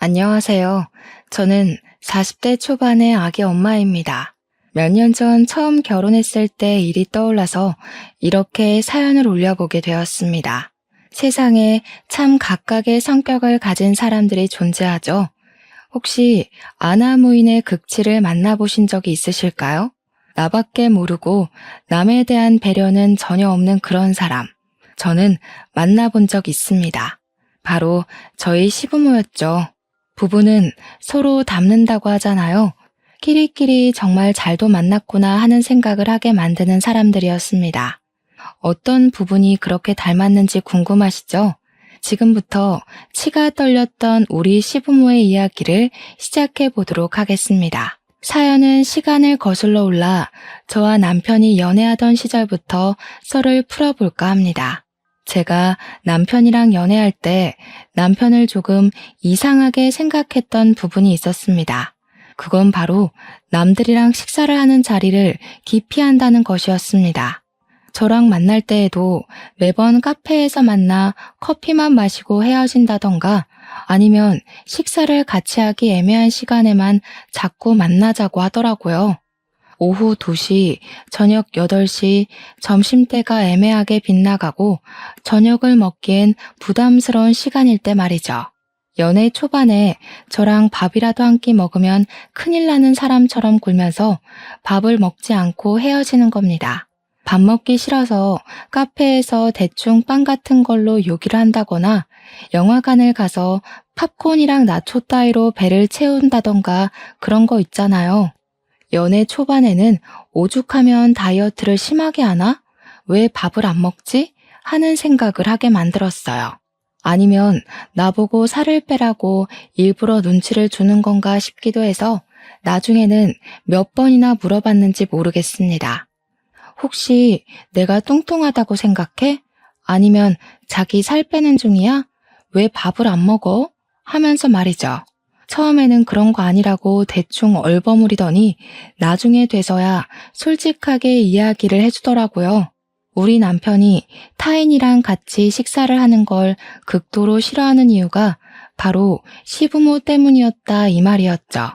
안녕하세요. 저는 40대 초반의 아기 엄마입니다. 몇 년 전 처음 결혼했을 때 일이 떠올라서 이렇게 사연을 올려보게 되었습니다. 세상에 참 각각의 성격을 가진 사람들이 존재하죠. 혹시 아나무인의 극치를 만나보신 적이 있으실까요? 나밖에 모르고 남에 대한 배려는 전혀 없는 그런 사람. 저는 만나본 적 있습니다. 바로 저희 시부모였죠. 부부는 서로 닮는다고 하잖아요. 끼리끼리 정말 잘도 만났구나 하는 생각을 하게 만드는 사람들이었습니다. 어떤 부분이 그렇게 닮았는지 궁금하시죠? 지금부터 치가 떨렸던 우리 시부모의 이야기를 시작해 보도록 하겠습니다. 사연은 시간을 거슬러 올라 저와 남편이 연애하던 시절부터 썰을 풀어볼까 합니다. 제가 남편이랑 연애할 때 남편을 조금 이상하게 생각했던 부분이 있었습니다. 그건 바로 남들이랑 식사를 하는 자리를 기피한다는 것이었습니다. 저랑 만날 때에도 매번 카페에서 만나 커피만 마시고 헤어진다던가 아니면 식사를 같이 하기 애매한 시간에만 자꾸 만나자고 하더라고요. 오후 2시, 저녁 8시, 점심때가 애매하게 빗나가고 저녁을 먹기엔 부담스러운 시간일 때 말이죠. 연애 초반에 저랑 밥이라도 한 끼 먹으면 큰일 나는 사람처럼 굴면서 밥을 먹지 않고 헤어지는 겁니다. 밥 먹기 싫어서 카페에서 대충 빵 같은 걸로 요기를 한다거나 영화관을 가서 팝콘이랑 나초 따위로 배를 채운다던가 그런 거 있잖아요. 연애 초반에는 오죽하면 다이어트를 심하게 하나? 왜 밥을 안 먹지? 하는 생각을 하게 만들었어요. 아니면 나보고 살을 빼라고 일부러 눈치를 주는 건가 싶기도 해서 나중에는 몇 번이나 물어봤는지 모르겠습니다. 혹시 내가 뚱뚱하다고 생각해? 아니면 자기 살 빼는 중이야? 왜 밥을 안 먹어? 하면서 말이죠. 처음에는 그런 거 아니라고 대충 얼버무리더니 나중에 돼서야 솔직하게 이야기를 해주더라고요. 우리 남편이 타인이랑 같이 식사를 하는 걸 극도로 싫어하는 이유가 바로 시부모 때문이었다 이 말이었죠.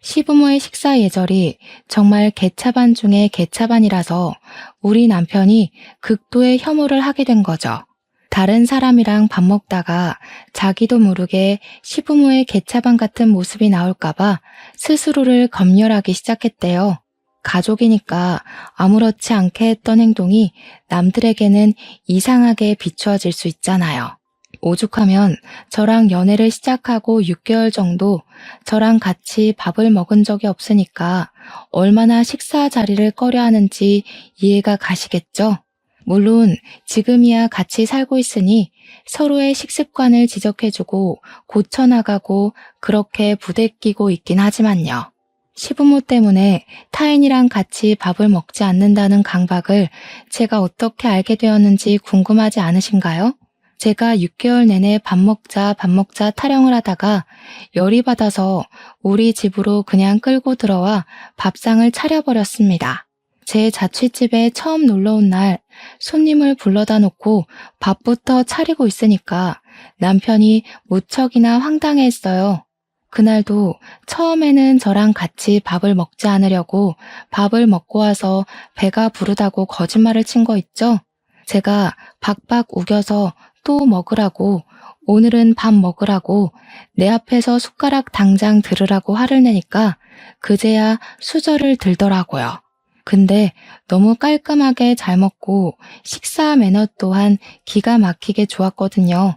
시부모의 식사 예절이 정말 개차반 중에 개차반이라서 우리 남편이 극도의 혐오를 하게 된 거죠. 다른 사람이랑 밥 먹다가 자기도 모르게 시부모의 개차반 같은 모습이 나올까봐 스스로를 검열하기 시작했대요. 가족이니까 아무렇지 않게 했던 행동이 남들에게는 이상하게 비추어질 수 있잖아요. 오죽하면 저랑 연애를 시작하고 6개월 정도 저랑 같이 밥을 먹은 적이 없으니까 얼마나 식사 자리를 꺼려 하는지 이해가 가시겠죠? 물론 지금이야 같이 살고 있으니 서로의 식습관을 지적해주고 고쳐나가고 그렇게 부대끼고 있긴 하지만요. 시부모 때문에 타인이랑 같이 밥을 먹지 않는다는 강박을 제가 어떻게 알게 되었는지 궁금하지 않으신가요? 제가 6개월 내내 밥 먹자 타령을 하다가 열이 받아서 우리 집으로 그냥 끌고 들어와 밥상을 차려버렸습니다. 제 자취집에 처음 놀러 온 날 손님을 불러다 놓고 밥부터 차리고 있으니까 남편이 무척이나 황당해했어요. 그날도 처음에는 저랑 같이 밥을 먹지 않으려고 밥을 먹고 와서 배가 부르다고 거짓말을 친 거 있죠? 제가 박박 우겨서 또 먹으라고, 오늘은 밥 먹으라고, 내 앞에서 숟가락 당장 들으라고 화를 내니까 그제야 수저를 들더라고요. 근데 너무 깔끔하게 잘 먹고 식사 매너 또한 기가 막히게 좋았거든요.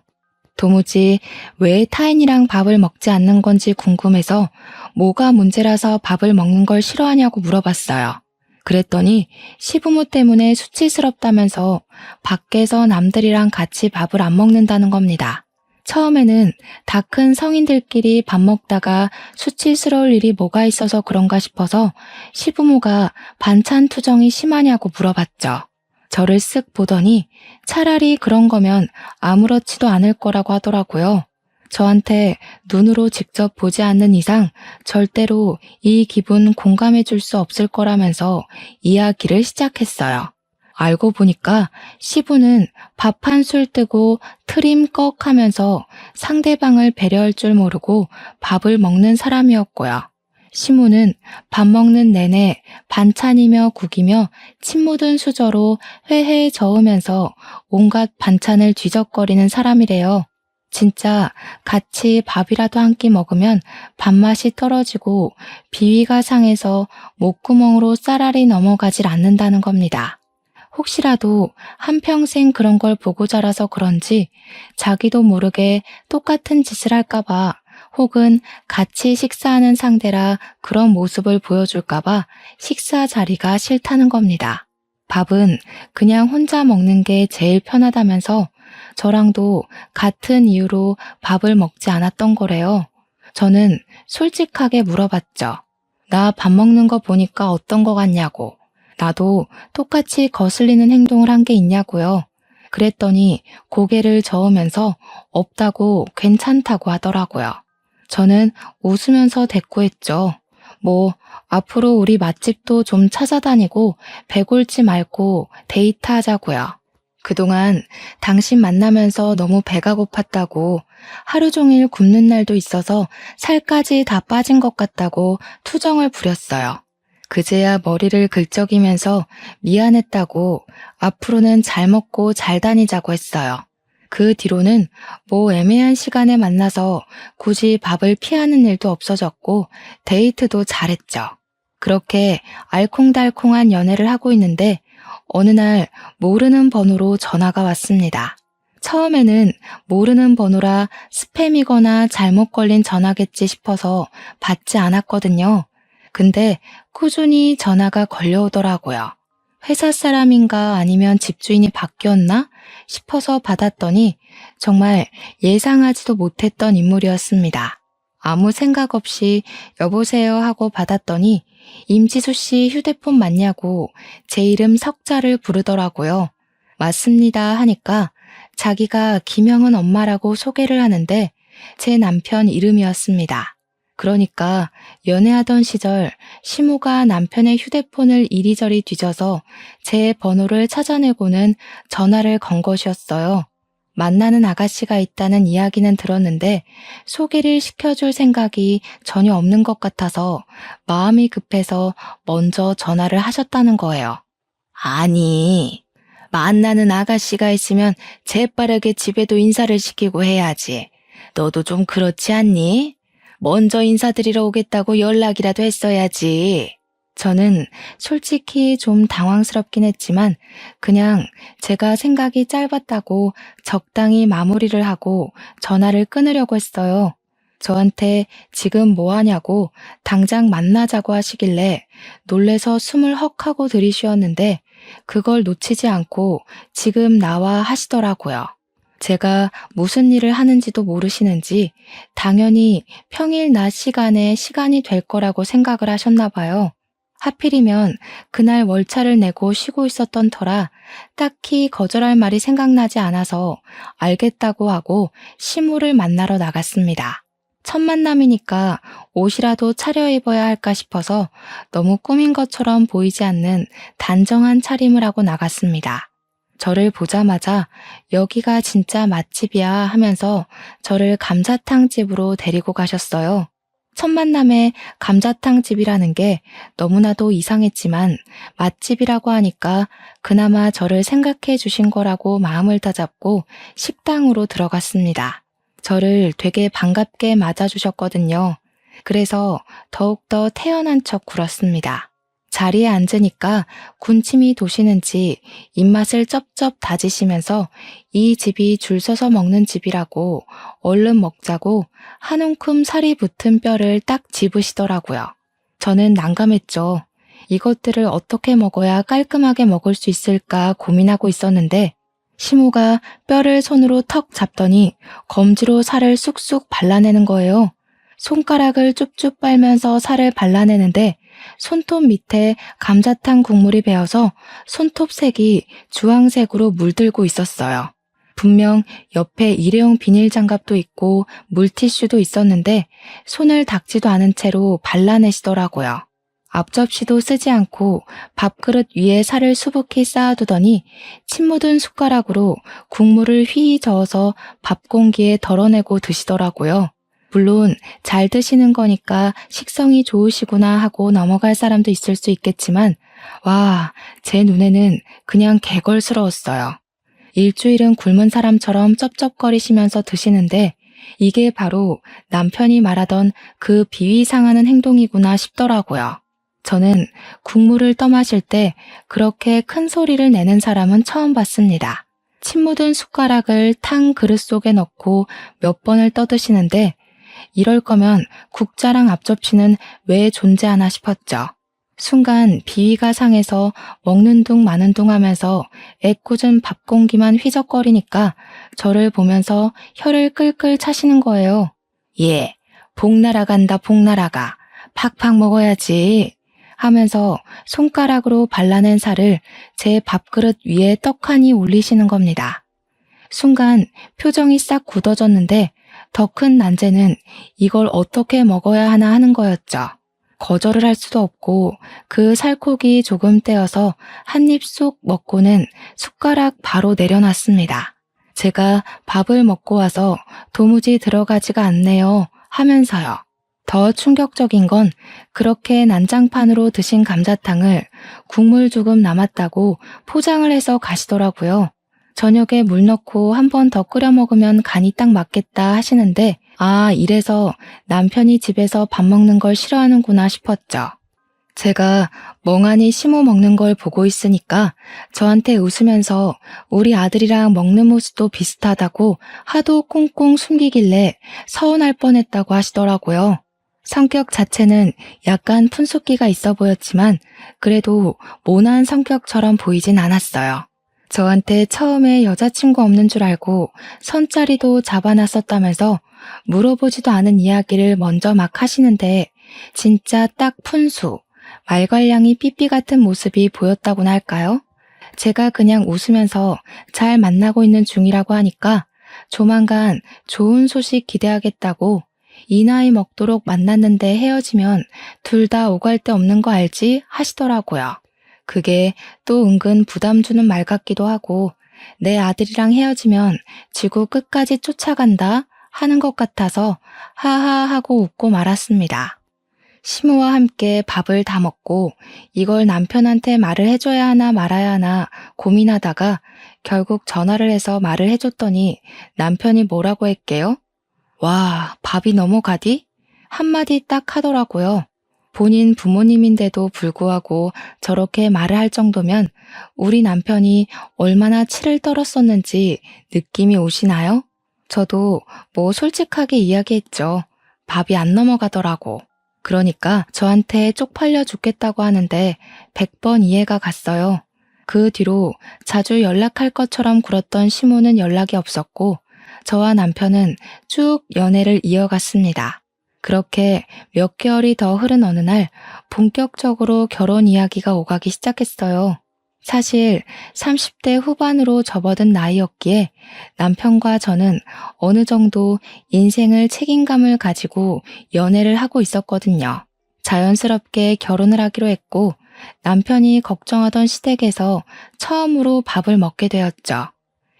도무지 왜 타인이랑 밥을 먹지 않는 건지 궁금해서 뭐가 문제라서 밥을 먹는 걸 싫어하냐고 물어봤어요. 그랬더니 시부모 때문에 수치스럽다면서 밖에서 남들이랑 같이 밥을 안 먹는다는 겁니다. 처음에는 다 큰 성인들끼리 밥 먹다가 수치스러울 일이 뭐가 있어서 그런가 싶어서 시부모가 반찬 투정이 심하냐고 물어봤죠. 저를 쓱 보더니 차라리 그런 거면 아무렇지도 않을 거라고 하더라고요. 저한테 눈으로 직접 보지 않는 이상 절대로 이 기분 공감해 줄 수 없을 거라면서 이야기를 시작했어요. 알고 보니까 시부는 밥 한 술 뜨고 트림 꺽 하면서 상대방을 배려할 줄 모르고 밥을 먹는 사람이었고요. 시모는 밥 먹는 내내 반찬이며 국이며 침 묻은 수저로 회회에 저으면서 온갖 반찬을 뒤적거리는 사람이래요. 진짜 같이 밥이라도 한 끼 먹으면 밥맛이 떨어지고 비위가 상해서 목구멍으로 쌀알이 넘어가질 않는다는 겁니다. 혹시라도 한평생 그런 걸 보고 자라서 그런지 자기도 모르게 똑같은 짓을 할까봐 혹은 같이 식사하는 상대라 그런 모습을 보여줄까봐 식사 자리가 싫다는 겁니다. 밥은 그냥 혼자 먹는 게 제일 편하다면서 저랑도 같은 이유로 밥을 먹지 않았던 거래요. 저는 솔직하게 물어봤죠. 나 밥 먹는 거 보니까 어떤 거 같냐고. 나도 똑같이 거슬리는 행동을 한 게 있냐고요. 그랬더니 고개를 저으면서 없다고 괜찮다고 하더라고요. 저는 웃으면서 대꾸했죠. 뭐 앞으로 우리 맛집도 좀 찾아다니고 배골지 말고 데이트하자고요. 그동안 당신 만나면서 너무 배가 고팠다고 하루 종일 굶는 날도 있어서 살까지 다 빠진 것 같다고 투정을 부렸어요. 그제야 머리를 긁적이면서 미안했다고 앞으로는 잘 먹고 잘 다니자고 했어요. 그 뒤로는 뭐 애매한 시간에 만나서 굳이 밥을 피하는 일도 없어졌고 데이트도 잘했죠. 그렇게 알콩달콩한 연애를 하고 있는데 어느 날 모르는 번호로 전화가 왔습니다. 처음에는 모르는 번호라 스팸이거나 잘못 걸린 전화겠지 싶어서 받지 않았거든요. 근데 꾸준히 전화가 걸려오더라고요. 회사 사람인가 아니면 집주인이 바뀌었나 싶어서 받았더니 정말 예상하지도 못했던 인물이었습니다. 아무 생각 없이 여보세요 하고 받았더니 임지수 씨 휴대폰 맞냐고 제 이름 석자를 부르더라고요. 맞습니다 하니까 자기가 김영은 엄마라고 소개를 하는데 제 남편 이름이었습니다. 그러니까 연애하던 시절 시모가 남편의 휴대폰을 이리저리 뒤져서 제 번호를 찾아내고는 전화를 건 것이었어요. 만나는 아가씨가 있다는 이야기는 들었는데 소개를 시켜줄 생각이 전혀 없는 것 같아서 마음이 급해서 먼저 전화를 하셨다는 거예요. 아니, 만나는 아가씨가 있으면 재빠르게 집에도 인사를 시키고 해야지. 너도 좀 그렇지 않니? 먼저 인사드리러 오겠다고 연락이라도 했어야지. 저는 솔직히 좀 당황스럽긴 했지만 그냥 제가 생각이 짧았다고 적당히 마무리를 하고 전화를 끊으려고 했어요. 저한테 지금 뭐 하냐고 당장 만나자고 하시길래 놀래서 숨을 헉 하고 들이쉬었는데 그걸 놓치지 않고 지금 나와 하시더라고요. 제가 무슨 일을 하는지도 모르시는지 당연히 평일 낮 시간에 시간이 될 거라고 생각을 하셨나 봐요. 하필이면 그날 월차를 내고 쉬고 있었던 터라 딱히 거절할 말이 생각나지 않아서 알겠다고 하고 시모를 만나러 나갔습니다. 첫 만남이니까 옷이라도 차려입어야 할까 싶어서 너무 꾸민 것처럼 보이지 않는 단정한 차림을 하고 나갔습니다. 저를 보자마자 여기가 진짜 맛집이야 하면서 저를 감자탕 집으로 데리고 가셨어요. 첫 만남에 감자탕 집이라는 게 너무나도 이상했지만 맛집이라고 하니까 그나마 저를 생각해 주신 거라고 마음을 다잡고 식당으로 들어갔습니다. 저를 되게 반갑게 맞아주셨거든요. 그래서 더욱더 태연한 척 굴었습니다. 자리에 앉으니까 군침이 도시는지 입맛을 쩝쩝 다지시면서 이 집이 줄 서서 먹는 집이라고 얼른 먹자고 한 움큼 살이 붙은 뼈를 딱 집으시더라고요. 저는 난감했죠. 이것들을 어떻게 먹어야 깔끔하게 먹을 수 있을까 고민하고 있었는데 시모가 뼈를 손으로 턱 잡더니 검지로 살을 쑥쑥 발라내는 거예요. 손가락을 쭉쭉 빨면서 살을 발라내는데 손톱 밑에 감자탕 국물이 배어서 손톱 색이 주황색으로 물들고 있었어요. 분명 옆에 일회용 비닐 장갑도 있고 물티슈도 있었는데 손을 닦지도 않은 채로 발라내시더라고요. 앞접시도 쓰지 않고 밥그릇 위에 살을 수북히 쌓아두더니 침 묻은 숟가락으로 국물을 휘 저어서 밥 공기에 덜어내고 드시더라고요. 물론 잘 드시는 거니까 식성이 좋으시구나 하고 넘어갈 사람도 있을 수 있겠지만 와, 제 눈에는 그냥 개걸스러웠어요. 일주일은 굶은 사람처럼 쩝쩝거리시면서 드시는데 이게 바로 남편이 말하던 그 비위 상하는 행동이구나 싶더라고요. 저는 국물을 떠마실 때 그렇게 큰 소리를 내는 사람은 처음 봤습니다. 침 묻은 숟가락을 탕 그릇 속에 넣고 몇 번을 떠드시는데 이럴 거면 국자랑 앞접시는 왜 존재하나 싶었죠. 순간 비위가 상해서 먹는 둥 마는 둥 하면서 애꿎은 밥 공기만 휘적거리니까 저를 보면서 혀를 끌끌 차시는 거예요. 예, 복 날아간다 복 날아가. 팍팍 먹어야지. 하면서 손가락으로 발라낸 살을 제 밥그릇 위에 떡하니 올리시는 겁니다. 순간 표정이 싹 굳어졌는데 더 큰 난제는 이걸 어떻게 먹어야 하나 하는 거였죠. 거절을 할 수도 없고 그 살코기 조금 떼어서 한 입 쑥 먹고는 숟가락 바로 내려놨습니다. 제가 밥을 먹고 와서 도무지 들어가지가 않네요 하면서요. 더 충격적인 건 그렇게 난장판으로 드신 감자탕을 국물 조금 남았다고 포장을 해서 가시더라고요. 저녁에 물 넣고 한 번 더 끓여 먹으면 간이 딱 맞겠다 하시는데 아, 이래서 남편이 집에서 밥 먹는 걸 싫어하는구나 싶었죠. 제가 멍하니 시모 먹는 걸 보고 있으니까 저한테 웃으면서 우리 아들이랑 먹는 모습도 비슷하다고 하도 꽁꽁 숨기길래 서운할 뻔했다고 하시더라고요. 성격 자체는 약간 푼숫기가 있어 보였지만 그래도 모난 성격처럼 보이진 않았어요. 저한테 처음에 여자친구 없는 줄 알고 선자리도 잡아놨었다면서 물어보지도 않은 이야기를 먼저 막 하시는데 진짜 딱 푼수, 말괄량이 삐삐 같은 모습이 보였다고나 할까요? 제가 그냥 웃으면서 잘 만나고 있는 중이라고 하니까 조만간 좋은 소식 기대하겠다고 이 나이 먹도록 만났는데 헤어지면 둘 다 오갈 데 없는 거 알지? 하시더라고요. 그게 또 은근 부담 주는 말 같기도 하고 내 아들이랑 헤어지면 지구 끝까지 쫓아간다 하는 것 같아서 하하 하고 웃고 말았습니다. 시모와 함께 밥을 다 먹고 이걸 남편한테 말을 해줘야 하나 말아야 하나 고민하다가 결국 전화를 해서 말을 해줬더니 남편이 뭐라고 했게요? 와, 밥이 넘어가디? 한마디 딱 하더라고요. 본인 부모님인데도 불구하고 저렇게 말을 할 정도면 우리 남편이 얼마나 치를 떨었었는지 느낌이 오시나요? 저도 뭐 솔직하게 이야기했죠. 밥이 안 넘어가더라고. 그러니까 저한테 쪽팔려 죽겠다고 하는데 100번 이해가 갔어요. 그 뒤로 자주 연락할 것처럼 굴었던 시모는 연락이 없었고 저와 남편은 쭉 연애를 이어갔습니다. 그렇게 몇 개월이 더 흐른 어느 날 본격적으로 결혼 이야기가 오가기 시작했어요. 사실 30대 후반으로 접어든 나이였기에 남편과 저는 어느 정도 인생을 책임감을 가지고 연애를 하고 있었거든요. 자연스럽게 결혼을 하기로 했고 남편이 걱정하던 시댁에서 처음으로 밥을 먹게 되었죠.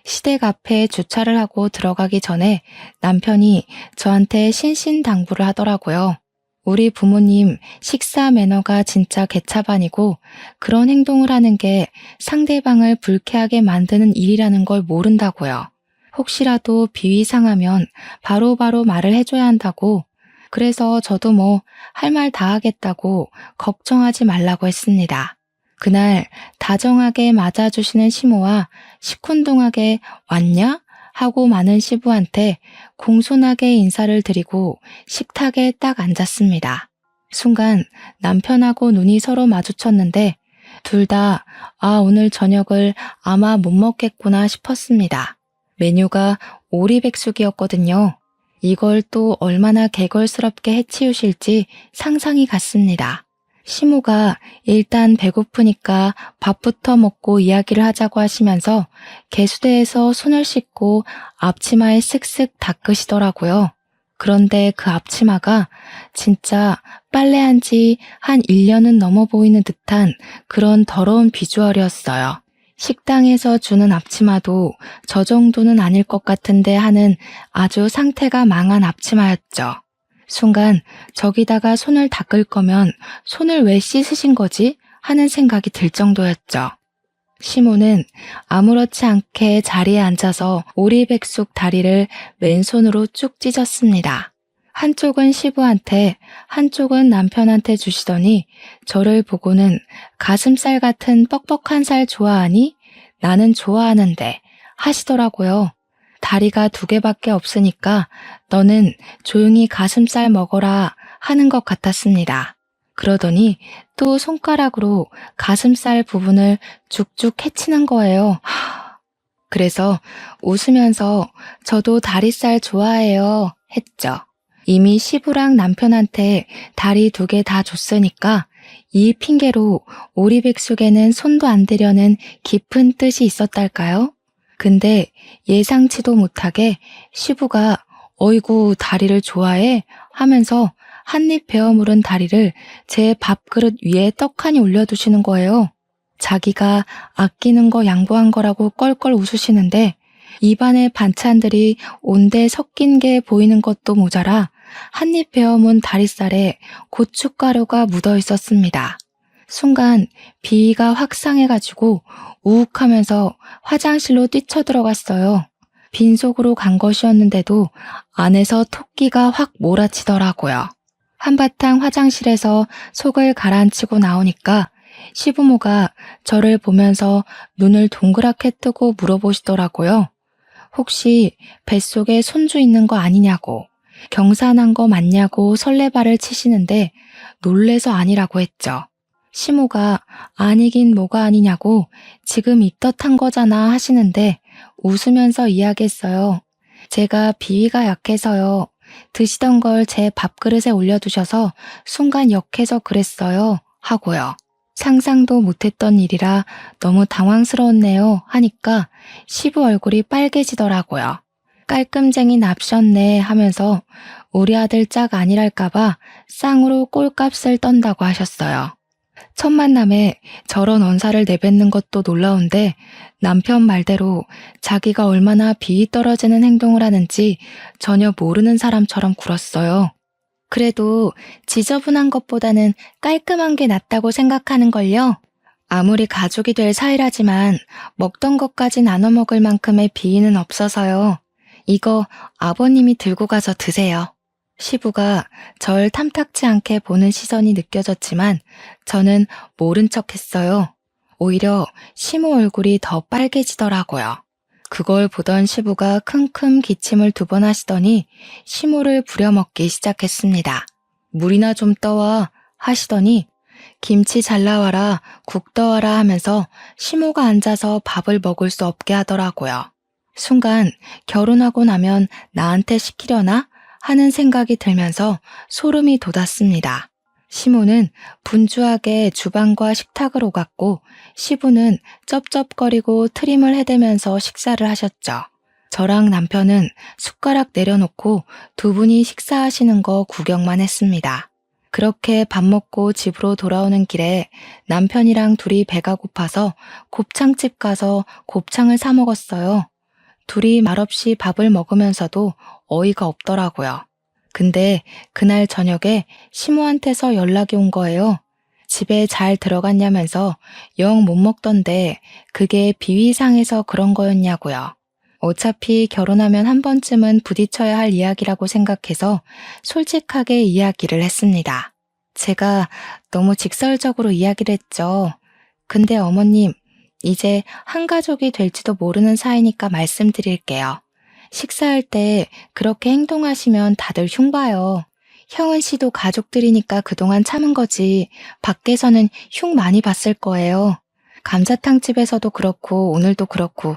시댁 앞에 주차를 하고 들어가기 전에 남편이 저한테 신신당부를 하더라고요. 우리 부모님 식사 매너가 진짜 개차반이고 그런 행동을 하는 게 상대방을 불쾌하게 만드는 일이라는 걸 모른다고요. 혹시라도 비위 상하면 바로바로 말을 해줘야 한다고. 그래서 저도 뭐 할 말 다 하겠다고 걱정하지 말라고 했습니다. 그날 다정하게 맞아주시는 시모와 시큰둥하게 왔냐? 하고 많은 시부한테 공손하게 인사를 드리고 식탁에 딱 앉았습니다. 순간 남편하고 눈이 서로 마주쳤는데 둘 다 오늘 저녁을 아마 못 먹겠구나 싶었습니다. 메뉴가 오리백숙이었거든요. 이걸 또 얼마나 개걸스럽게 해치우실지 상상이 갔습니다. 시모가 일단 배고프니까 밥부터 먹고 이야기를 하자고 하시면서 개수대에서 손을 씻고 앞치마에 쓱쓱 닦으시더라고요. 그런데 그 앞치마가 진짜 빨래한 지 한 1년은 넘어 보이는 듯한 그런 더러운 비주얼이었어요. 식당에서 주는 앞치마도 저 정도는 아닐 것 같은데 하는 아주 상태가 망한 앞치마였죠. 순간 저기다가 손을 닦을 거면 손을 왜 씻으신 거지? 하는 생각이 들 정도였죠. 시모는 아무렇지 않게 자리에 앉아서 오리백숙 다리를 왼손으로 쭉 찢었습니다. 한쪽은 시부한테, 한쪽은 남편한테 주시더니 저를 보고는 가슴살 같은 뻑뻑한 살 좋아하니? 나는 좋아하는데 하시더라고요. 다리가 2개밖에 없으니까 너는 조용히 가슴살 먹어라 하는 것 같았습니다. 그러더니 또 손가락으로 가슴살 부분을 쭉쭉 해치는 거예요. 그래서 웃으면서 저도 다리살 좋아해요 했죠. 이미 시부랑 남편한테 다리 2개 다 줬으니까 이 핑계로 오리백숙에는 손도 안 대려는 깊은 뜻이 있었달까요? 근데 예상치도 못하게 시부가 어이구 다리를 좋아해? 하면서 한입 베어 물은 다리를 제 밥그릇 위에 떡하니 올려두시는 거예요. 자기가 아끼는 거 양보한 거라고 껄껄 웃으시는데 입안에 반찬들이 온데 섞인 게 보이는 것도 모자라 한입 베어문 다리살에 고춧가루가 묻어 있었습니다. 순간 비위가 확 상해가지고 우욱하면서 화장실로 뛰쳐들어갔어요. 빈속으로 간 것이었는데도 안에서 토끼가 확 몰아치더라고요. 한바탕 화장실에서 속을 가라앉히고 나오니까 시부모가 저를 보면서 눈을 동그랗게 뜨고 물어보시더라고요. 혹시 뱃속에 손주 있는 거 아니냐고, 경사난 거 맞냐고 설레발을 치시는데 놀래서 아니라고 했죠. 시모가 아니긴 뭐가 아니냐고 지금 입덧한 거잖아 하시는데 웃으면서 이야기했어요. 제가 비위가 약해서요. 드시던 걸 제 밥그릇에 올려두셔서 순간 역해서 그랬어요 하고요. 상상도 못했던 일이라 너무 당황스러웠네요 하니까 시부 얼굴이 빨개지더라고요. 깔끔쟁이 납셨네 하면서 우리 아들 짝 아니랄까봐 쌍으로 꼴값을 떤다고 하셨어요. 첫 만남에 저런 언사를 내뱉는 것도 놀라운데 남편 말대로 자기가 얼마나 비위 떨어지는 행동을 하는지 전혀 모르는 사람처럼 굴었어요. 그래도 지저분한 것보다는 깔끔한 게 낫다고 생각하는걸요. 아무리 가족이 될 사이라지만 먹던 것까지 나눠 먹을 만큼의 비위는 없어서요. 이거 아버님이 들고 가서 드세요. 시부가 절 탐탁지 않게 보는 시선이 느껴졌지만 저는 모른 척 했어요. 오히려 시모 얼굴이 더 빨개지더라고요. 그걸 보던 시부가 킁킁 기침을 2번 하시더니 시모를 부려먹기 시작했습니다. 물이나 좀 떠와 하시더니 김치 잘 나와라, 국 떠와라 하면서 시모가 앉아서 밥을 먹을 수 없게 하더라고요. 순간 결혼하고 나면 나한테 시키려나 하는 생각이 들면서 소름이 돋았습니다. 시모는 분주하게 주방과 식탁을 오갔고 시부는 쩝쩝거리고 트림을 해대면서 식사를 하셨죠. 저랑 남편은 숟가락 내려놓고 2분이 식사하시는 거 구경만 했습니다. 그렇게 밥 먹고 집으로 돌아오는 길에 남편이랑 둘이 배가 고파서 곱창집 가서 곱창을 사 먹었어요. 둘이 말없이 밥을 먹으면서도 어이가 없더라고요. 근데 그날 저녁에 시모한테서 연락이 온 거예요. 집에 잘 들어갔냐면서 영 못 먹던데 그게 비위상해서 그런 거였냐고요. 어차피 결혼하면 한 번쯤은 부딪혀야 할 이야기라고 생각해서 솔직하게 이야기를 했습니다. 제가 너무 직설적으로 이야기를 했죠. 근데 어머님, 이제 한 가족이 될지도 모르는 사이니까 말씀드릴게요. 식사할 때 그렇게 행동하시면 다들 흉봐요. 형은 씨도 가족들이니까 그동안 참은 거지 밖에서는 흉 많이 봤을 거예요. 감자탕집에서도 그렇고 오늘도 그렇고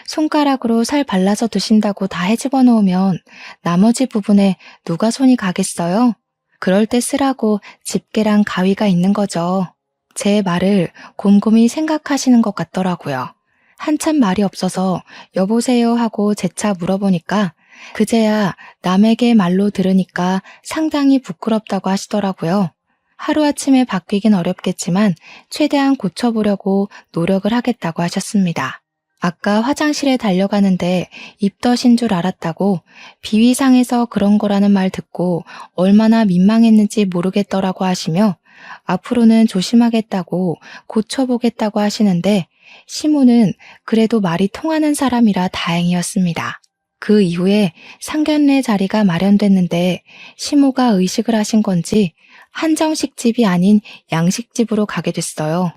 손가락으로 살 발라서 드신다고 다 헤집어 놓으면 나머지 부분에 누가 손이 가겠어요? 그럴 때 쓰라고 집게랑 가위가 있는 거죠. 제 말을 곰곰이 생각하시는 것 같더라고요. 한참 말이 없어서 여보세요 하고 재차 물어보니까 그제야 남에게 말로 들으니까 상당히 부끄럽다고 하시더라고요. 하루아침에 바뀌긴 어렵겠지만 최대한 고쳐보려고 노력을 하겠다고 하셨습니다. 아까 화장실에 달려가는데 입덧인 줄 알았다고 비위상해서 그런 거라는 말 듣고 얼마나 민망했는지 모르겠더라고 하시며 앞으로는 조심하겠다고 고쳐보겠다고 하시는데 시모는 그래도 말이 통하는 사람이라 다행이었습니다. 그 이후에 상견례 자리가 마련됐는데 시모가 의식을 하신 건지 한정식집이 아닌 양식집으로 가게 됐어요.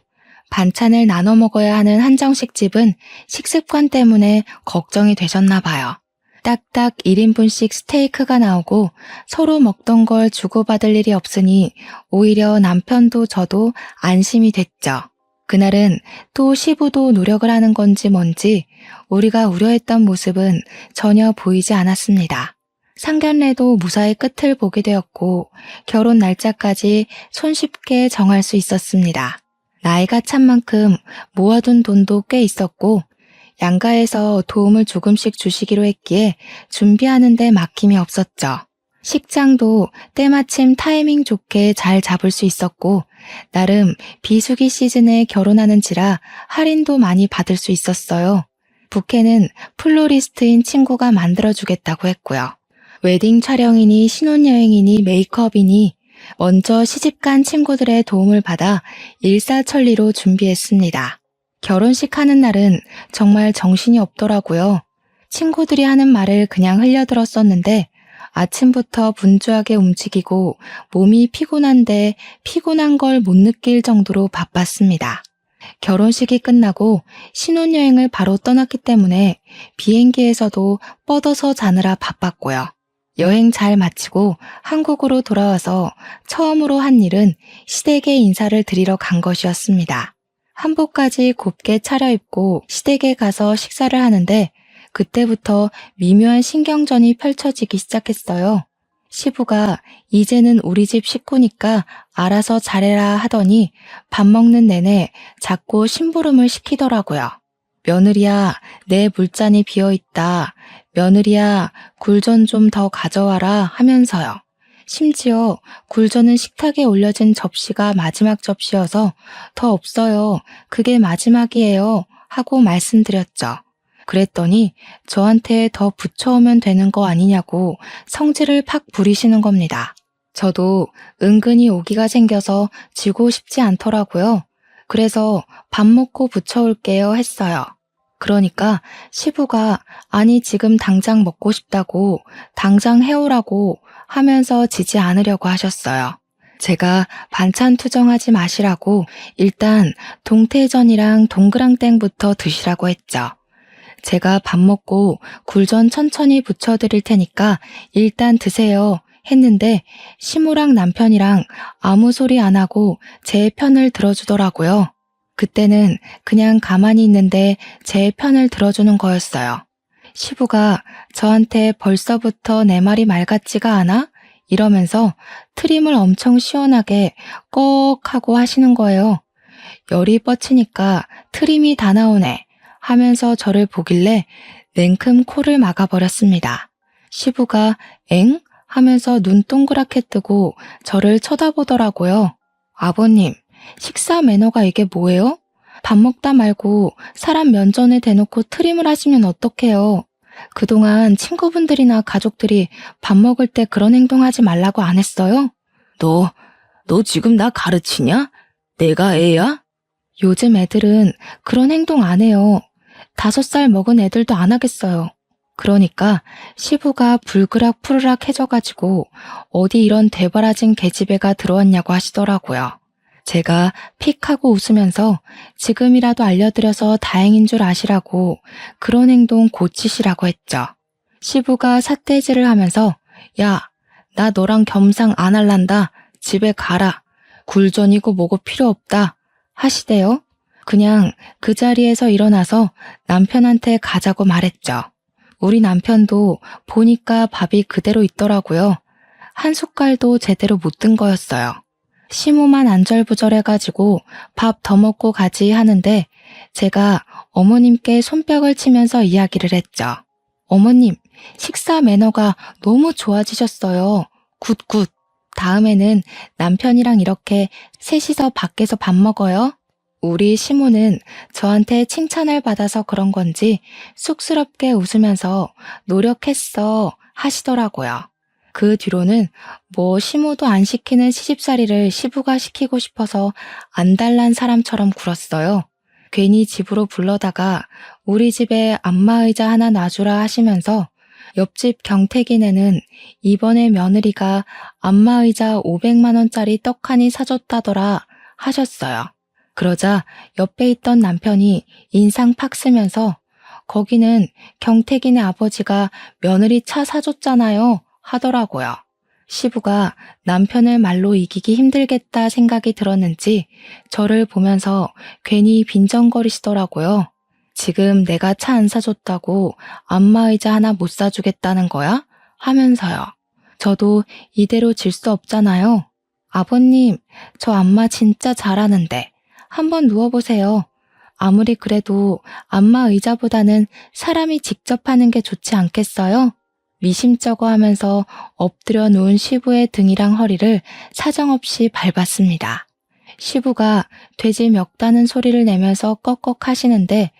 반찬을 나눠 먹어야 하는 한정식집은 식습관 때문에 걱정이 되셨나 봐요. 딱딱 1인분씩 스테이크가 나오고 서로 먹던 걸 주고받을 일이 없으니 오히려 남편도 저도 안심이 됐죠. 그날은 또 시부도 노력을 하는 건지 뭔지 우리가 우려했던 모습은 전혀 보이지 않았습니다. 상견례도 무사히 끝을 보게 되었고 결혼 날짜까지 손쉽게 정할 수 있었습니다. 나이가 찬 만큼 모아둔 돈도 꽤 있었고 양가에서 도움을 조금씩 주시기로 했기에 준비하는 데 막힘이 없었죠. 식장도 때마침 타이밍 좋게 잘 잡을 수 있었고 나름 비수기 시즌에 결혼하는지라 할인도 많이 받을 수 있었어요. 부케는 플로리스트인 친구가 만들어주겠다고 했고요. 웨딩 촬영이니 신혼여행이니 메이크업이니 먼저 시집간 친구들의 도움을 받아 일사천리로 준비했습니다. 결혼식 하는 날은 정말 정신이 없더라고요. 친구들이 하는 말을 그냥 흘려들었었는데 아침부터 분주하게 움직이고 몸이 피곤한데 피곤한 걸 못 느낄 정도로 바빴습니다. 결혼식이 끝나고 신혼여행을 바로 떠났기 때문에 비행기에서도 뻗어서 자느라 바빴고요. 여행 잘 마치고 한국으로 돌아와서 처음으로 한 일은 시댁에 인사를 드리러 간 것이었습니다. 한복까지 곱게 차려입고 시댁에 가서 식사를 하는데 그때부터 미묘한 신경전이 펼쳐지기 시작했어요. 시부가 이제는 우리 집 식구니까 알아서 잘해라 하더니 밥 먹는 내내 자꾸 심부름을 시키더라고요. 며느리야, 내 물잔이 비어있다. 며느리야, 굴전 좀 더 가져와라 하면서요. 심지어 굴전은 식탁에 올려진 접시가 마지막 접시여서 더 없어요. 그게 마지막이에요. 하고 말씀드렸죠. 그랬더니 저한테 더 붙여오면 되는 거 아니냐고 성질을 팍 부리시는 겁니다. 저도 은근히 오기가 생겨서 지고 싶지 않더라고요. 그래서 밥 먹고 붙여올게요 했어요. 그러니까 시부가 아니 지금 당장 먹고 싶다고 당장 해오라고 하면서 지지 않으려고 하셨어요. 제가 반찬 투정하지 마시라고 일단 동태전이랑 동그랑땡부터 드시라고 했죠. 제가 밥 먹고 굴전 천천히 부쳐드릴 테니까 일단 드세요 했는데 시모랑 남편이랑 아무 소리 안 하고 제 편을 들어주더라고요. 그때는 그냥 가만히 있는데 제 편을 들어주는 거였어요. 시부가 저한테 벌써부터 내 말이 말 같지가 않아? 이러면서 트림을 엄청 시원하게 꺽 하고 하시는 거예요. 열이 뻗치니까 트림이 다 나오네 하면서 저를 보길래 냉큼 코를 막아버렸습니다. 시부가 엥? 하면서 눈 동그랗게 뜨고 저를 쳐다보더라고요. 아버님, 식사 매너가 이게 뭐예요? 밥 먹다 말고 사람 면전에 대놓고 트림을 하시면 어떡해요? 그동안 친구분들이나 가족들이 밥 먹을 때 그런 행동하지 말라고 안 했어요? 너 지금 나 가르치냐? 내가 애야? 요즘 애들은 그런 행동 안 해요. 5살 먹은 애들도 안 하겠어요. 그러니까 시부가 불그락 푸르락 해져가지고 어디 이런 대바라진 계집애가 들어왔냐고 하시더라고요. 제가 픽 하고 웃으면서 지금이라도 알려드려서 다행인 줄 아시라고 그런 행동 고치시라고 했죠. 시부가 삿대질을 하면서 야, 나 너랑 겸상 안 할란다. 집에 가라. 굴전이고 뭐고 필요 없다. 하시대요. 그냥 그 자리에서 일어나서 남편한테 가자고 말했죠. 우리 남편도 보니까 밥이 그대로 있더라고요. 한 숟갈도 제대로 못 든 거였어요. 시모만 안절부절해가지고 밥 더 먹고 가지 하는데 제가 어머님께 손뼉을 치면서 이야기를 했죠. 어머님, 식사 매너가 너무 좋아지셨어요. 굿굿. 다음에는 남편이랑 이렇게 셋이서 밖에서 밥 먹어요. 우리 시모는 저한테 칭찬을 받아서 그런 건지 쑥스럽게 웃으면서 노력했어 하시더라고요. 그 뒤로는 뭐 시모도 안 시키는 시집살이를 시부가 시키고 싶어서 안달난 사람처럼 굴었어요. 괜히 집으로 불러다가 우리 집에 안마의자 하나 놔주라 하시면서 옆집 경태기네는 이번에 며느리가 안마의자 500만 원짜리 떡하니 사줬다더라 하셨어요. 그러자 옆에 있던 남편이 인상 팍 쓰면서 거기는 경태기네 아버지가 며느리 차 사줬잖아요 하더라고요. 시부가 남편을 말로 이기기 힘들겠다 생각이 들었는지 저를 보면서 괜히 빈정거리시더라고요. 지금 내가 차 안 사줬다고 안마의자 하나 못 사주겠다는 거야? 하면서요. 저도 이대로 질 수 없잖아요. 아버님, 저 안마 진짜 잘하는데 한번 누워보세요. 아무리 그래도 안마의자보다는 사람이 직접 하는 게 좋지 않겠어요? 미심쩍어 하면서 엎드려 누운 시부의 등이랑 허리를 사정없이 밟았습니다. 시부가 돼지 멱다는 소리를 내면서 꺽꺽 하시는데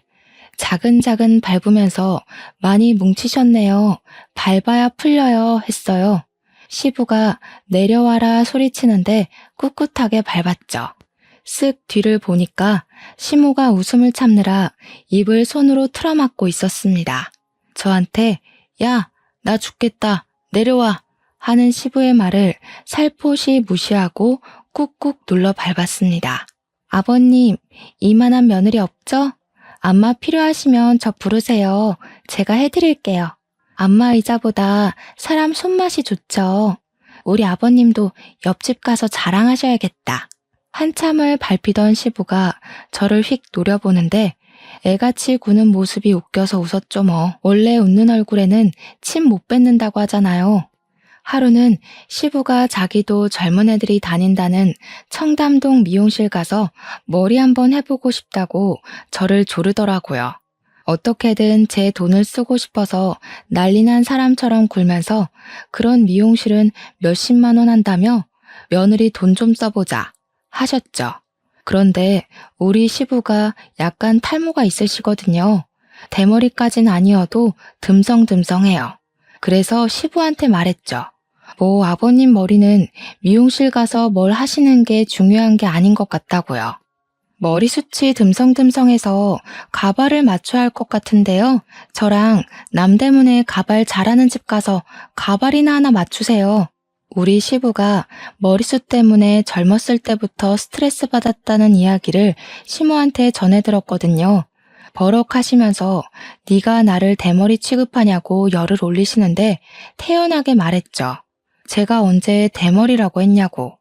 자근자근 밟으면서 많이 뭉치셨네요. 밟아야 풀려요 했어요. 시부가 내려와라 소리치는데 꿋꿋하게 밟았죠. 쓱 뒤를 보니까 시모가 웃음을 참느라 입을 손으로 틀어막고 있었습니다. 저한테 야, 나 죽겠다. 내려와. 하는 시부의 말을 살포시 무시하고 꾹꾹 눌러 밟았습니다. 아버님, 이만한 며느리 없죠? 안마 필요하시면 저 부르세요. 제가 해드릴게요. 안마 의자보다 사람 손맛이 좋죠. 우리 아버님도 옆집 가서 자랑하셔야겠다. 한참을 밟히던 시부가 저를 휙 노려보는데 애같이 구는 모습이 웃겨서 웃었죠 뭐. 원래 웃는 얼굴에는 침 못 뱉는다고 하잖아요. 하루는 시부가 자기도 젊은 애들이 다닌다는 청담동 미용실 가서 머리 한번 해보고 싶다고 저를 조르더라고요. 어떻게든 제 돈을 쓰고 싶어서 난리난 사람처럼 굴면서 그런 미용실은 몇십만 원 한다며 며느리 돈 좀 써보자 하셨죠. 그런데 우리 시부가 약간 탈모가 있으시거든요. 대머리까진 아니어도 듬성듬성해요. 그래서 시부한테 말했죠. 뭐 아버님 머리는 미용실 가서 뭘 하시는 게 중요한 게 아닌 것 같다고요. 머리숱이 듬성듬성해서 가발을 맞춰야 할 것 같은데요. 저랑 남대문에 가발 잘하는 집 가서 가발이나 하나 맞추세요. 우리 시부가 머리숱 때문에 젊었을 때부터 스트레스 받았다는 이야기를 시모한테 전해 들었거든요. 버럭하시면서 네가 나를 대머리 취급하냐고 열을 올리시는데 태연하게 말했죠. 제가 언제 대머리라고 했냐고.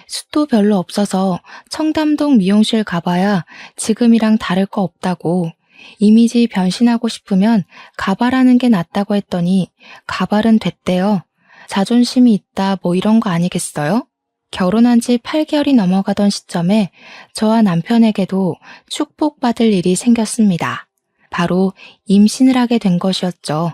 숱도 별로 없어서 청담동 미용실 가봐야 지금이랑 다를 거 없다고. 이미지 변신하고 싶으면 가발하는 게 낫다고 했더니 가발은 됐대요. 자존심이 있다 뭐 이런 거 아니겠어요? 결혼한 지 8개월이 넘어가던 시점에 저와 남편에게도 축복받을 일이 생겼습니다. 바로 임신을 하게 된 것이었죠.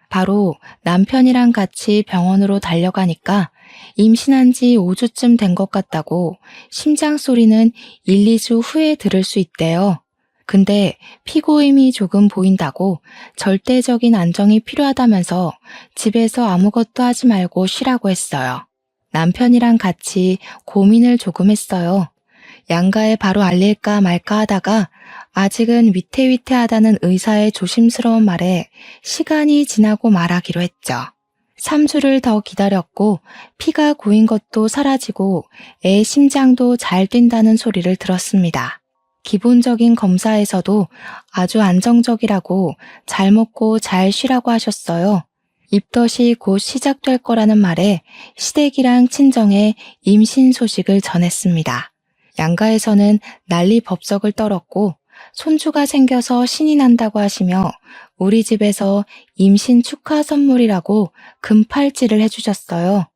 바로 남편이랑 같이 병원으로 달려가니까 임신한 지 5주쯤 된 것 같다고 심장 소리는 1, 2주 후에 들을 수 있대요. 근데 피고임이 조금 보인다고 절대적인 안정이 필요하다면서 집에서 아무것도 하지 말고 쉬라고 했어요. 남편이랑 같이 고민을 조금 했어요. 양가에 바로 알릴까 말까 하다가 아직은 위태위태하다는 의사의 조심스러운 말에 시간이 지나고 말하기로 했죠. 3주를 더 기다렸고 피가 고인 것도 사라지고 애 심장도 잘 뛴다는 소리를 들었습니다. 기본적인 검사에서도 아주 안정적이라고 잘 먹고 잘 쉬라고 하셨어요. 입덧이 곧 시작될 거라는 말에 시댁이랑 친정에 임신 소식을 전했습니다. 양가에서는 난리 법석을 떨었고 손주가 생겨서 신이 난다고 하시며 우리 집에서 임신 축하 선물이라고 금팔찌를 해주셨어요.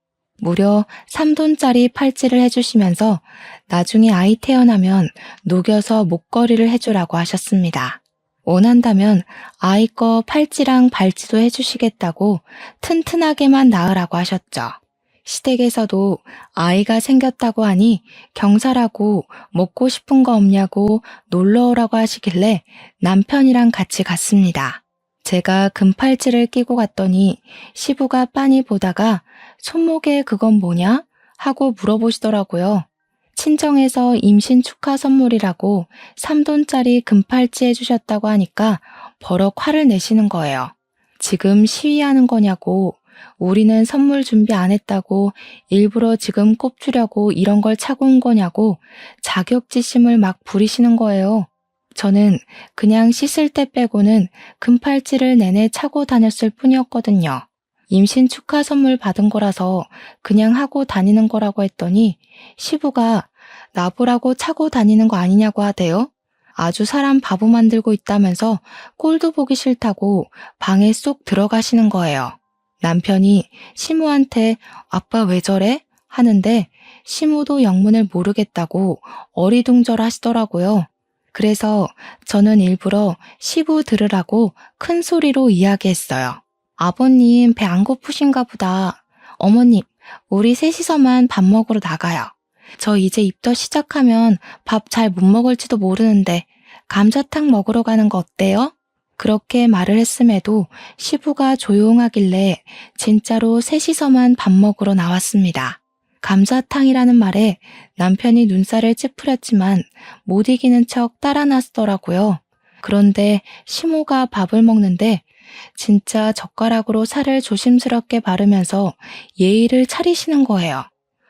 무려 3돈짜리 팔찌를 해주시면서 나중에 아이 태어나면 녹여서 목걸이를 해주라고 하셨습니다. 원한다면 아이 거 팔찌랑 발찌도 해주시겠다고 튼튼하게만 낳으라고 하셨죠. 시댁에서도 아이가 생겼다고 하니 경사라고 먹고 싶은 거 없냐고 놀러 오라고 하시길래 남편이랑 같이 갔습니다. 제가 금팔찌를 끼고 갔더니 시부가 빤히 보다가 손목에 그건 뭐냐? 하고 물어보시더라고요. 친정에서 임신 축하 선물이라고 3돈짜리 금팔찌 해주셨다고 하니까 버럭 화를 내시는 거예요. 지금 시위하는 거냐고, 우리는 선물 준비 안 했다고 일부러 지금 꼽주려고 이런 걸 차고 온 거냐고 자격지심을 막 부리시는 거예요. 저는 그냥 씻을 때 빼고는 금팔찌를 내내 차고 다녔을 뿐이었거든요. 임신 축하 선물 받은 거라서 그냥 하고 다니는 거라고 했더니 시부가 나보라고 차고 다니는 거 아니냐고 하대요. 아주 사람 바보 만들고 있다면서 꼴도 보기 싫다고 방에 쏙 들어가시는 거예요. 남편이 시무한테 아빠 왜 저래? 하는데 시무도 영문을 모르겠다고 어리둥절 하시더라고요. 그래서 저는 일부러 시부 들으라고 큰 소리로 이야기했어요. 아버님 배 안 고프신가 보다. 어머님, 우리 셋이서만 밥 먹으러 나가요. 저 이제 입덧 시작하면 밥 잘 못 먹을지도 모르는데 감자탕 먹으러 가는 거 어때요? 그렇게 말을 했음에도 시부가 조용하길래 진짜로 셋이서만 밥 먹으러 나왔습니다. 감자탕이라는 말에 남편이 눈살을 찌푸렸지만 못 이기는 척 따라 나서더라고요. 그런데 시모가 밥을 먹는데 진짜 젓가락으로 살을 조심스럽게 바르면서 예의를 차리시는 거예요.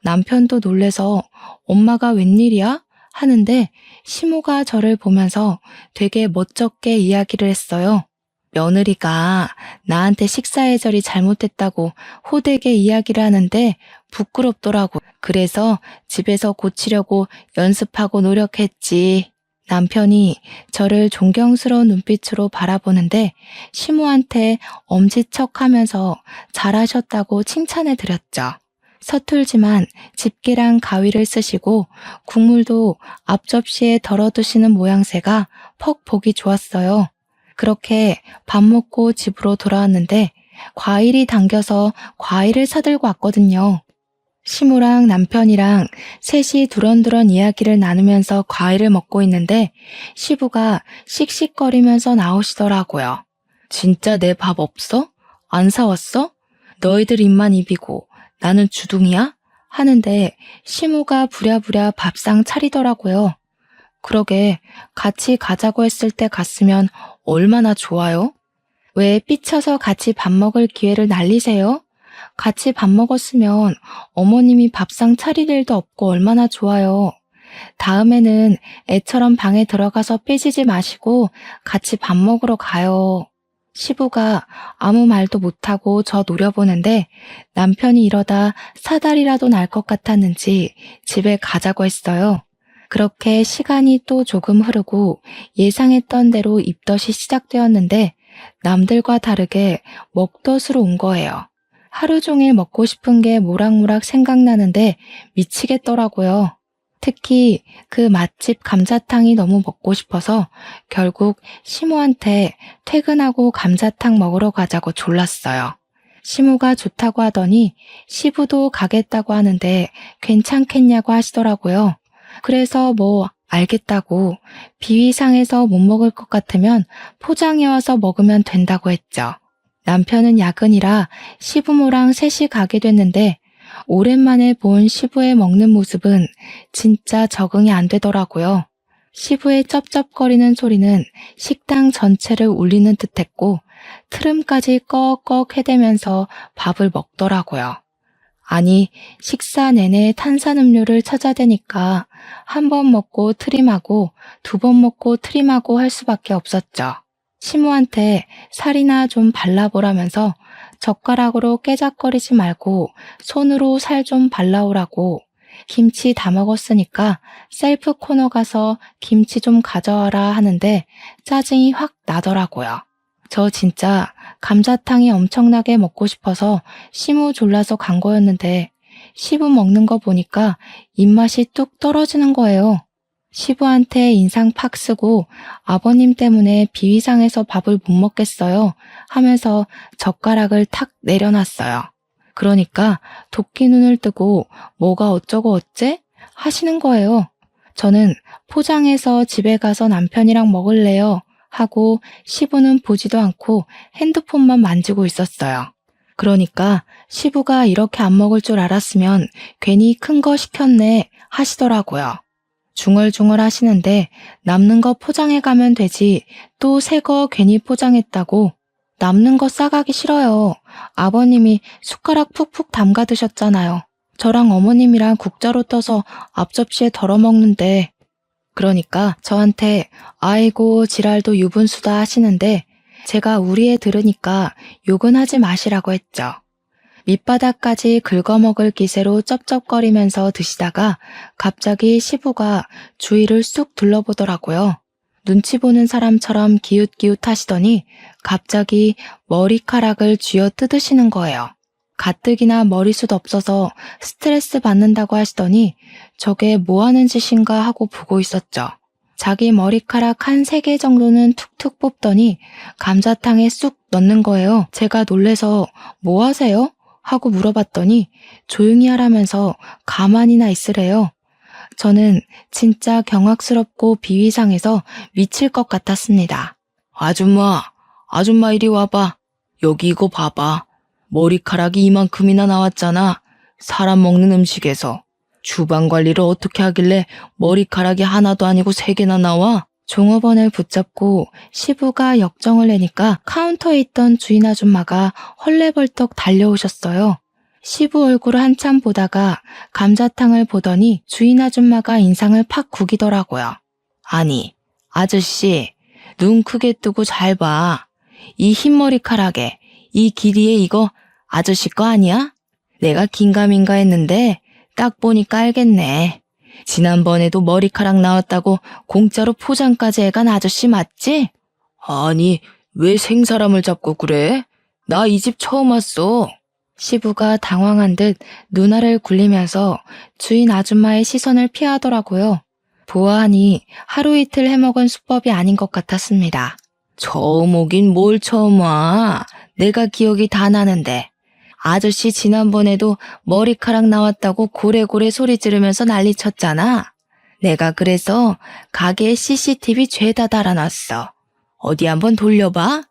남편도 놀래서 엄마가 웬일이야? 하는데 시모가 저를 보면서 되게 멋쩍게 이야기를 했어요. 며느리가 나한테 식사 예절이 잘못됐다고 호되게 이야기를 하는데 부끄럽더라고. 그래서 집에서 고치려고 연습하고 노력했지. 남편이 저를 존경스러운 눈빛으로 바라보는데 시모한테 엄지척하면서 잘하셨다고 칭찬해 드렸죠. 서툴지만 집게랑 가위를 쓰시고 국물도 앞접시에 덜어두시는 모양새가 퍽 보기 좋았어요. 그렇게 밥 먹고 집으로 돌아왔는데 과일이 당겨서 과일을 사들고 왔거든요. 시무랑 남편이랑 셋이 두런두런 이야기를 나누면서 과일을 먹고 있는데 시부가 씩씩거리면서 나오시더라고요. 진짜 내 밥 없어? 안 사왔어? 너희들 입만 입이고 나는 주둥이야? 하는데 시무가 부랴부랴 밥상 차리더라고요. 그러게 같이 가자고 했을 때 갔으면 얼마나 좋아요? 왜 삐쳐서 같이 밥 먹을 기회를 날리세요? 같이 밥 먹었으면 어머님이 밥상 차릴 일도 없고 얼마나 좋아요. 다음에는 애처럼 방에 들어가서 삐지지 마시고 같이 밥 먹으러 가요. 시부가 아무 말도 못하고 저 노려보는데 남편이 이러다 사달이라도 날 것 같았는지 집에 가자고 했어요. 그렇게 시간이 또 조금 흐르고 예상했던 대로 입덧이 시작되었는데 남들과 다르게 먹덧으로 온 거예요. 하루 종일 먹고 싶은 게 모락모락 생각나는데 미치겠더라고요. 특히 그 맛집 감자탕이 너무 먹고 싶어서 결국 시모한테 퇴근하고 감자탕 먹으러 가자고 졸랐어요. 시모가 좋다고 하더니 시부도 가겠다고 하는데 괜찮겠냐고 하시더라고요. 그래서 뭐 알겠다고 비위상해서 못 먹을 것 같으면 포장해 와서 먹으면 된다고 했죠. 남편은 야근이라 시부모랑 셋이 가게 됐는데 오랜만에 본 시부의 먹는 모습은 진짜 적응이 안 되더라고요. 시부의 쩝쩝거리는 소리는 식당 전체를 울리는 듯했고 트름까지 꺽꺽 해대면서 밥을 먹더라고요. 아니, 식사 내내 탄산음료를 찾아대니까 한 번 먹고 트림하고 두 번 먹고 트림하고 할 수밖에 없었죠. 시모한테 살이나 좀 발라보라면서 젓가락으로 깨작거리지 말고 손으로 살 좀 발라오라고, 김치 다 먹었으니까 셀프 코너 가서 김치 좀 가져와라 하는데 짜증이 확 나더라고요. 저 진짜 감자탕이 엄청나게 먹고 싶어서 시무 졸라서 간 거였는데 시부 먹는 거 보니까 입맛이 뚝 떨어지는 거예요. 시부한테 인상 팍 쓰고 아버님 때문에 비위상해서 밥을 못 먹겠어요 하면서 젓가락을 탁 내려놨어요. 그러니까 도끼 눈을 뜨고 뭐가 어쩌고 어째 하시는 거예요. 저는 포장해서 집에 가서 남편이랑 먹을래요 하고 시부는 보지도 않고 핸드폰만 만지고 있었어요. 그러니까 시부가 이렇게 안 먹을 줄 알았으면 괜히 큰 거 시켰네 하시더라고요. 중얼중얼 하시는데 남는 거 포장해 가면 되지 또 새 거 괜히 포장했다고. 남는 거 싸가기 싫어요. 아버님이 숟가락 푹푹 담가 드셨잖아요. 저랑 어머님이랑 국자로 떠서 앞접시에 덜어 먹는데. 그러니까 저한테 아이고 지랄도 유분수다 하시는데 제가 우리 애 들으니까 욕은 하지 마시라고 했죠. 밑바닥까지 긁어먹을 기세로 쩝쩝거리면서 드시다가 갑자기 시부가 주위를 쑥 둘러보더라고요. 눈치 보는 사람처럼 기웃기웃 하시더니 갑자기 머리카락을 쥐어 뜯으시는 거예요. 가뜩이나 머리숱 없어서 스트레스 받는다고 하시더니 저게 뭐 하는 짓인가 하고 보고 있었죠. 자기 머리카락 한 3개 정도는 툭툭 뽑더니 감자탕에 쑥 넣는 거예요. 제가 놀래서 뭐 하세요? 하고 물어봤더니 조용히 하라면서 가만히나 있으래요. 저는 진짜 경악스럽고 비위상해서 미칠 것 같았습니다. 아줌마 이리 와봐. 여기 이거 봐봐. 머리카락이 이만큼이나 나왔잖아. 사람 먹는 음식에서. 주방 관리를 어떻게 하길래 머리카락이 하나도 아니고 3개나 나와? 종업원을 붙잡고 시부가 역정을 내니까 카운터에 있던 주인 아줌마가 헐레벌떡 달려오셨어요. 시부 얼굴을 한참 보다가 감자탕을 보더니 주인 아줌마가 인상을 팍 구기더라고요. 아니, 아저씨, 눈 크게 뜨고 잘 봐. 이 흰 머리카락에, 이 길이에 이거 아저씨 거 아니야? 내가 긴가민가 했는데 딱 보니까 알겠네. 지난번에도 머리카락 나왔다고 공짜로 포장까지 해간 아저씨 맞지? 아니, 왜 생사람을 잡고 그래? 나 이 집 처음 왔어. 시부가 당황한 듯 눈알을 굴리면서 주인 아줌마의 시선을 피하더라고요. 보아하니 하루 이틀 해먹은 수법이 아닌 것 같았습니다. 처음 오긴 뭘 처음 와. 내가 기억이 다 나는데. 아저씨 지난번에도 머리카락 나왔다고 고래고래 소리 지르면서 난리 쳤잖아. 내가 그래서 가게에 CCTV 죄다 달아놨어. 어디 한번 돌려봐.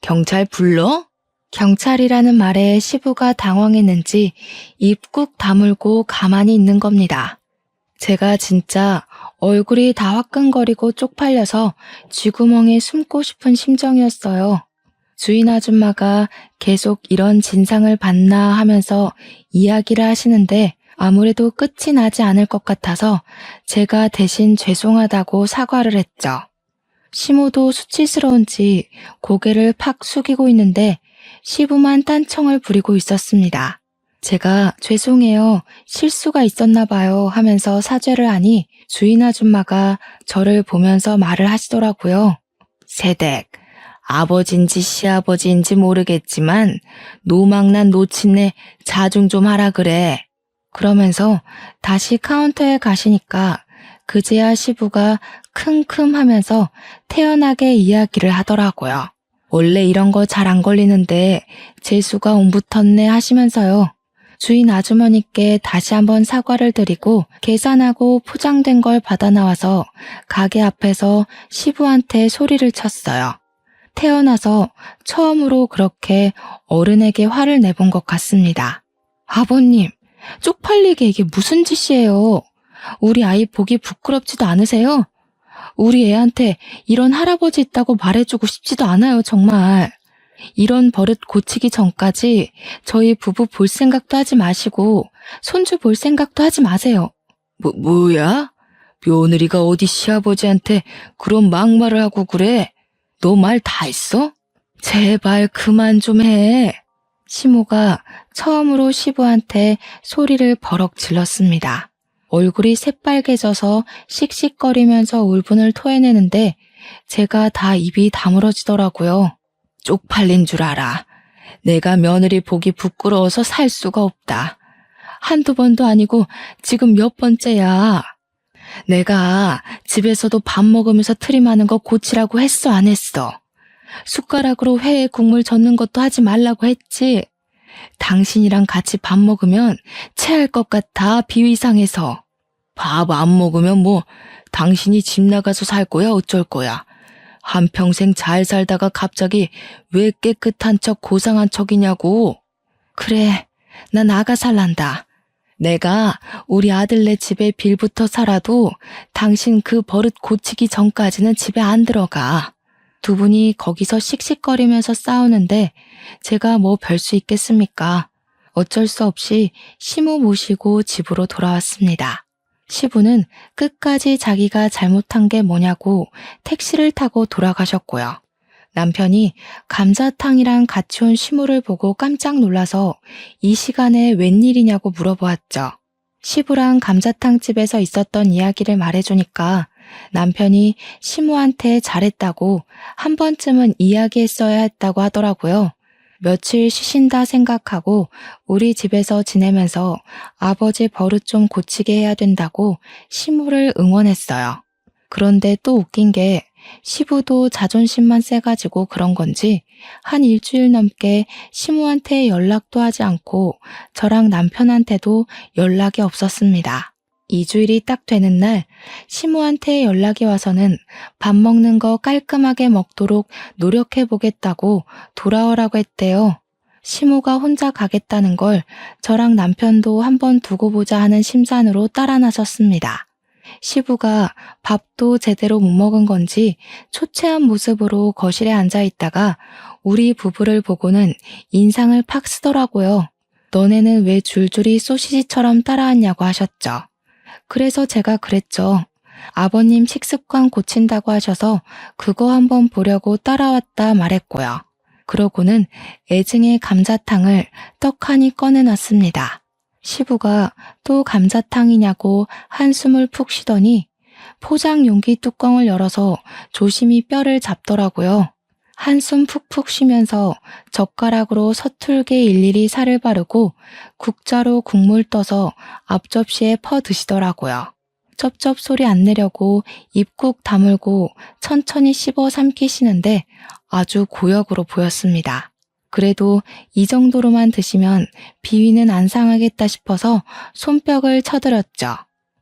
경찰 불러? 경찰이라는 말에 시부가 당황했는지 입 꾹 다물고 가만히 있는 겁니다. 제가 진짜 얼굴이 다 화끈거리고 쪽팔려서 쥐구멍에 숨고 싶은 심정이었어요. 주인 아줌마가 계속 이런 진상을 받나 하면서 이야기를 하시는데 아무래도 끝이 나지 않을 것 같아서 제가 대신 죄송하다고 사과를 했죠. 시모도 수치스러운지 고개를 팍 숙이고 있는데 시부만 딴청을 부리고 있었습니다. 제가 죄송해요. 실수가 있었나 봐요 하면서 사죄를 하니 주인 아줌마가 저를 보면서 말을 하시더라고요. 세댁, 아버지인지 시아버지인지 모르겠지만 노망난 노친네 자중 좀 하라 그래. 그러면서 다시 카운터에 가시니까 그제야 시부가 킁킁 하면서 태연하게 이야기를 하더라고요. 원래 이런 거 잘 안 걸리는데 재수가 옴붙었네 하시면서요. 주인 아주머니께 다시 한번 사과를 드리고 계산하고 포장된 걸 받아 나와서 가게 앞에서 시부한테 소리를 쳤어요. 태어나서 처음으로 그렇게 어른에게 화를 내본 것 같습니다. 아버님, 쪽팔리게 이게 무슨 짓이에요? 우리 아이 보기 부끄럽지도 않으세요? 우리 애한테 이런 할아버지 있다고 말해주고 싶지도 않아요, 정말. 이런 버릇 고치기 전까지 저희 부부 볼 생각도 하지 마시고 손주 볼 생각도 하지 마세요. 뭐야? 며느리가 어디 시아버지한테 그런 막말을 하고 그래? 너 말 다 했어? 제발 그만 좀 해. 시모가 처음으로 시부한테 소리를 버럭 질렀습니다. 얼굴이 새빨개져서 씩씩거리면서 울분을 토해내는데 제가 다 입이 다물어지더라고요. 쪽팔린 줄 알아. 내가 며느리 보기 부끄러워서 살 수가 없다. 한두 번도 아니고 지금 몇 번째야. 내가 집에서도 밥 먹으면서 트림하는 거 고치라고 했어, 안 했어? 숟가락으로 회에 국물 젓는 것도 하지 말라고 했지. 당신이랑 같이 밥 먹으면 체할 것 같아, 비위상해서. 밥 안 먹으면 뭐 당신이 집 나가서 살 거야, 어쩔 거야. 한평생 잘 살다가 갑자기 왜 깨끗한 척 고상한 척이냐고. 그래, 나 나가 살란다. 내가 우리 아들네 집에 빌부터 살아도 당신 그 버릇 고치기 전까지는 집에 안 들어가. 두 분이 거기서 씩씩거리면서 싸우는데 제가 뭐 별 수 있겠습니까? 어쩔 수 없이 시부 모시고 집으로 돌아왔습니다. 시부는 끝까지 자기가 잘못한 게 뭐냐고 택시를 타고 돌아가셨고요. 남편이 감자탕이랑 같이 온 시부를 보고 깜짝 놀라서 이 시간에 웬일이냐고 물어보았죠. 시부랑 감자탕집에서 있었던 이야기를 말해주니까 남편이 시부한테 잘했다고 한 번쯤은 이야기했어야 했다고 하더라고요. 며칠 쉬신다 생각하고 우리 집에서 지내면서 아버지 버릇 좀 고치게 해야 된다고 시부를 응원했어요. 그런데 또 웃긴 게 시부도 자존심만 세가지고 그런 건지 한 일주일 넘게 시부한테 연락도 하지 않고 저랑 남편한테도 연락이 없었습니다. 2주일이 딱 되는 날 시부한테 연락이 와서는 밥 먹는 거 깔끔하게 먹도록 노력해보겠다고 돌아오라고 했대요. 시부가 혼자 가겠다는 걸 저랑 남편도 한번 두고 보자 하는 심산으로 따라 나섰습니다. 시부가 밥도 제대로 못 먹은 건지 초췌한 모습으로 거실에 앉아 있다가 우리 부부를 보고는 인상을 팍 쓰더라고요. 너네는 왜 줄줄이 소시지처럼 따라왔냐고 하셨죠. 그래서 제가 그랬죠. 아버님 식습관 고친다고 하셔서 그거 한번 보려고 따라왔다 말했고요. 그러고는 애증의 감자탕을 떡하니 꺼내놨습니다. 시부가 또 감자탕이냐고 한숨을 푹 쉬더니 포장 용기 뚜껑을 열어서 조심히 뼈를 잡더라고요. 한숨 푹푹 쉬면서 젓가락으로 서툴게 일일이 살을 바르고 국자로 국물 떠서 앞접시에 퍼 드시더라고요. 쩝쩝 소리 안 내려고 입국 다물고 천천히 씹어 삼키시는데 아주 고역으로 보였습니다. 그래도 이 정도로만 드시면 비위는 안 상하겠다 싶어서 손뼉을 쳐드렸죠.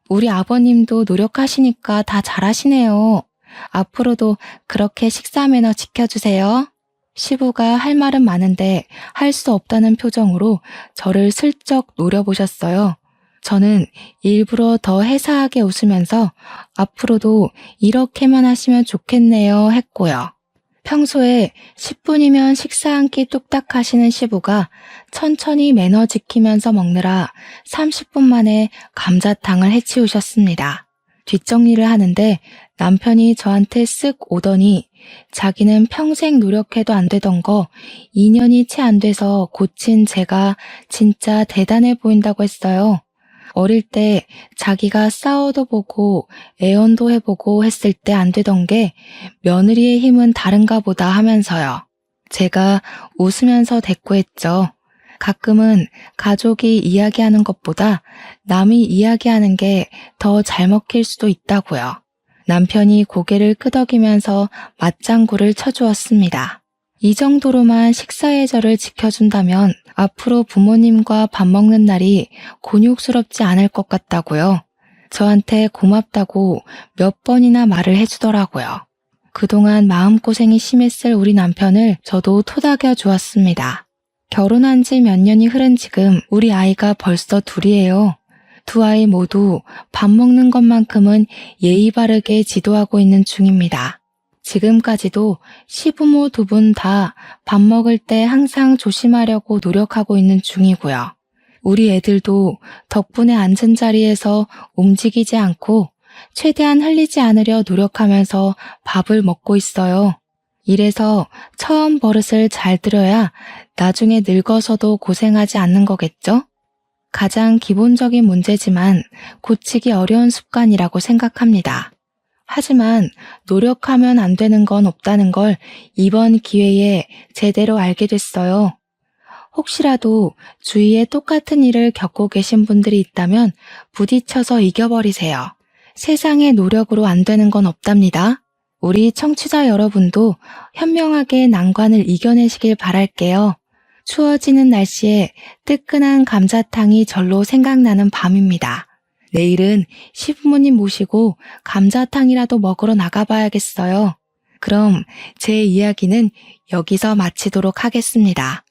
우리 아버님도 노력하시니까 다 잘하시네요. 앞으로도 그렇게 식사 매너 지켜주세요. 시부가 할 말은 많은데 할 수 없다는 표정으로 저를 슬쩍 노려보셨어요. 저는 일부러 더 해사하게 웃으면서 앞으로도 이렇게만 하시면 좋겠네요 했고요. 평소에 10분이면 식사 한 끼 뚝딱 하시는 시부가 천천히 매너 지키면서 먹느라 30분 만에 감자탕을 해치우셨습니다. 뒷정리를 하는데 남편이 저한테 쓱 오더니 자기는 평생 노력해도 안 되던 거 2년이 채 안 돼서 고친 제가 진짜 대단해 보인다고 했어요. 어릴 때 자기가 싸워도 보고 애원도 해보고 했을 때 안 되던 게 며느리의 힘은 다른가 보다 하면서요. 제가 웃으면서 대꾸했죠. 가끔은 가족이 이야기하는 것보다 남이 이야기하는 게 더 잘 먹힐 수도 있다고요. 남편이 고개를 끄덕이면서 맞장구를 쳐주었습니다. 이 정도로만 식사의 저를 지켜준다면 앞으로 부모님과 밥 먹는 날이 곤욕스럽지 않을 것 같다고요. 저한테 고맙다고 몇 번이나 말을 해주더라고요. 그동안 마음고생이 심했을 우리 남편을 저도 토닥여 주었습니다. 결혼한 지 몇 년이 흐른 지금 우리 아이가 벌써 둘이에요. 두 아이 모두 밥 먹는 것만큼은 예의 바르게 지도하고 있는 중입니다. 지금까지도 시부모 두 분 다 밥 먹을 때 항상 조심하려고 노력하고 있는 중이고요. 우리 애들도 덕분에 앉은 자리에서 움직이지 않고 최대한 흘리지 않으려 노력하면서 밥을 먹고 있어요. 이래서 처음 버릇을 잘 들여야 나중에 늙어서도 고생하지 않는 거겠죠? 가장 기본적인 문제지만 고치기 어려운 습관이라고 생각합니다. 하지만 노력하면 안 되는 건 없다는 걸 이번 기회에 제대로 알게 됐어요. 혹시라도 주위에 똑같은 일을 겪고 계신 분들이 있다면 부딪혀서 이겨버리세요. 세상의 노력으로 안 되는 건 없답니다. 우리 청취자 여러분도 현명하게 난관을 이겨내시길 바랄게요. 추워지는 날씨에 뜨끈한 감자탕이 절로 생각나는 밤입니다. 내일은 시부모님 모시고 감자탕이라도 먹으러 나가봐야겠어요. 그럼 제 이야기는 여기서 마치도록 하겠습니다.